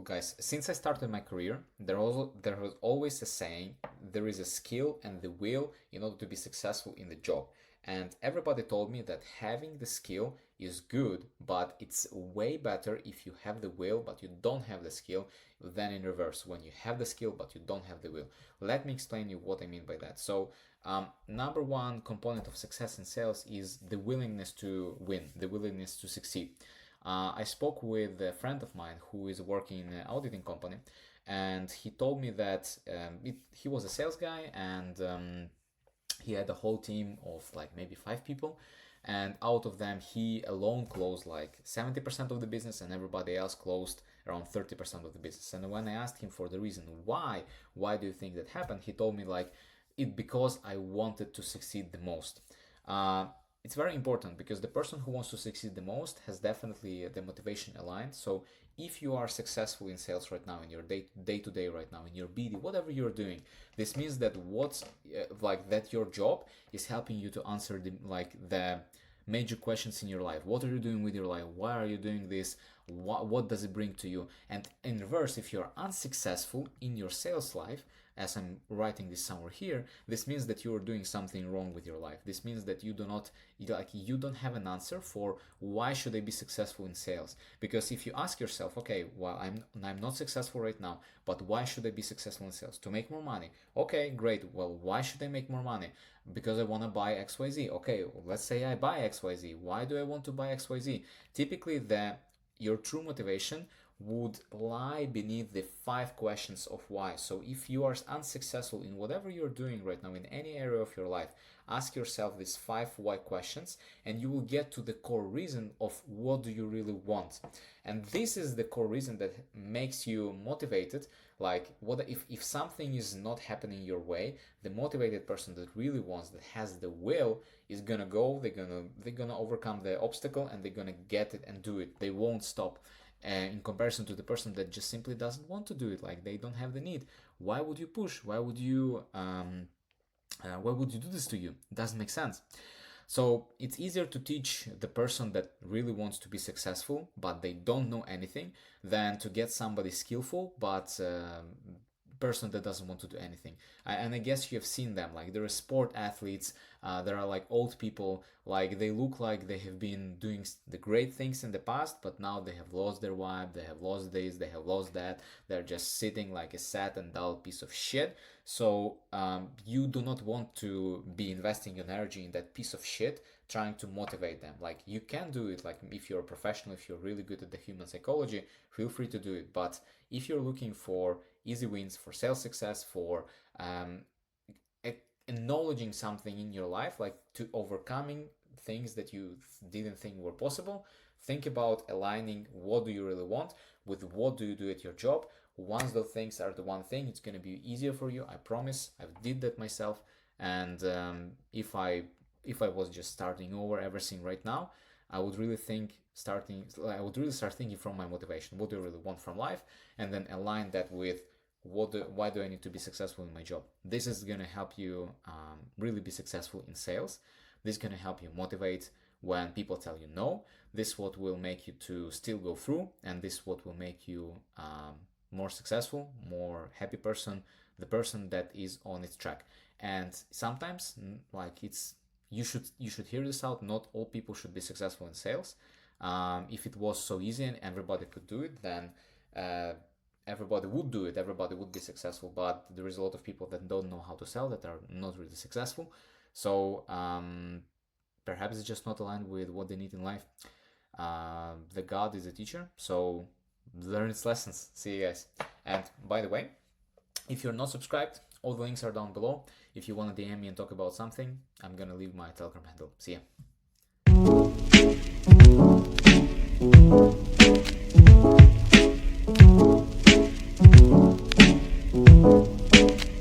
Look, guys, since I started my career, there was always a saying, there is a skill and the will in order to be successful in the job. And everybody told me that having the skill is good, but it's way better if you have the will but you don't have the skill than in reverse, when you have the skill but you don't have the will. Let me explain you what I mean by that. So, number one component of success in sales is the willingness to win, the willingness to succeed. I spoke with a friend of mine who is working in an auditing company, and he told me that he was a sales guy, and he had a whole team of like maybe 5 people, and out of them he alone closed like 70% of the business, and everybody else closed around 30% of the business. And when I asked him for the reason why do you think that happened, he told me like, it because I wanted to succeed the most. uh, it's very important because the person who wants to succeed the most has definitely the motivation aligned. So if you are successful in sales right now, in your day to day right now, in your BD, whatever you're doing, this means that what's like that your job is helping you to answer the major questions in your life. What are you doing with your life? Why are you doing this? What does it bring to you? And in reverse, if you're unsuccessful in your sales life, as I'm writing this somewhere here, this means that you are doing something wrong with your life. This means that you don't have an answer for why should I be successful in sales. Because if you ask yourself, okay, well, I'm not successful right now, but why should I be successful in sales? To make more money. Okay, great. Well, why should I make more money? Because I want to buy XYZ. Okay, well, let's say I buy XYZ. Why do I want to buy XYZ? Typically, your true motivation would lie beneath the 5 questions of why. So if you are unsuccessful in whatever you're doing right now in any area of your life, ask yourself these 5 why questions, and you will get to the core reason of what do you really want. And this is the core reason that makes you motivated. Like, what if something is not happening your way, the motivated person that really wants, that has the will, is gonna go, they're gonna overcome the obstacle, and they're gonna get it and do it. They won't stop. In comparison to the person that just simply doesn't want to do it, like they don't have the need. Why would you push? Why would you do this to you? It doesn't make sense. So it's easier to teach the person that really wants to be successful but they don't know anything, than to get somebody skillful but person that doesn't want to do anything. And I guess you have seen them, like there are sport athletes, there are like old people, like they look like they have been doing the great things in the past, but now they have lost their vibe, they have lost this, they have lost that, they're just sitting like a sad and dull piece of shit. So you do not want to be investing your energy in that piece of shit, trying to motivate them. Like, you can do it, like if you're a professional, if you're really good at the human psychology, feel free to do it. But if you're looking for easy wins, for sales success, for acknowledging something in your life, like to overcoming things that you didn't think were possible, think about aligning what do you really want with what do you do at your job. Once those things are the one thing, it's going to be easier for you. I promise. I've did that myself. And if I was just starting over everything right now, I would really start thinking from my motivation. What do I really want from life? And then align that with why do I need to be successful in my job? This is going to help you really be successful in sales. This is going to help you motivate when people tell you no. This is what will make you to still go through, and this is what will make you more successful, more happy person, the person that is on its track. And sometimes, like, it's you should hear this out. Not all people should be successful in sales. If it was so easy and everybody could do it, then everybody would do it, everybody would be successful. But there is a lot of people that don't know how to sell, that are not really successful. So perhaps it's just not aligned with what they need in life. The God is a teacher, so learn its lessons. See you guys. And by the way, if you're not subscribed, all the links are down below. If you want to DM me and talk about something, I'm gonna leave my Telegram handle. See ya.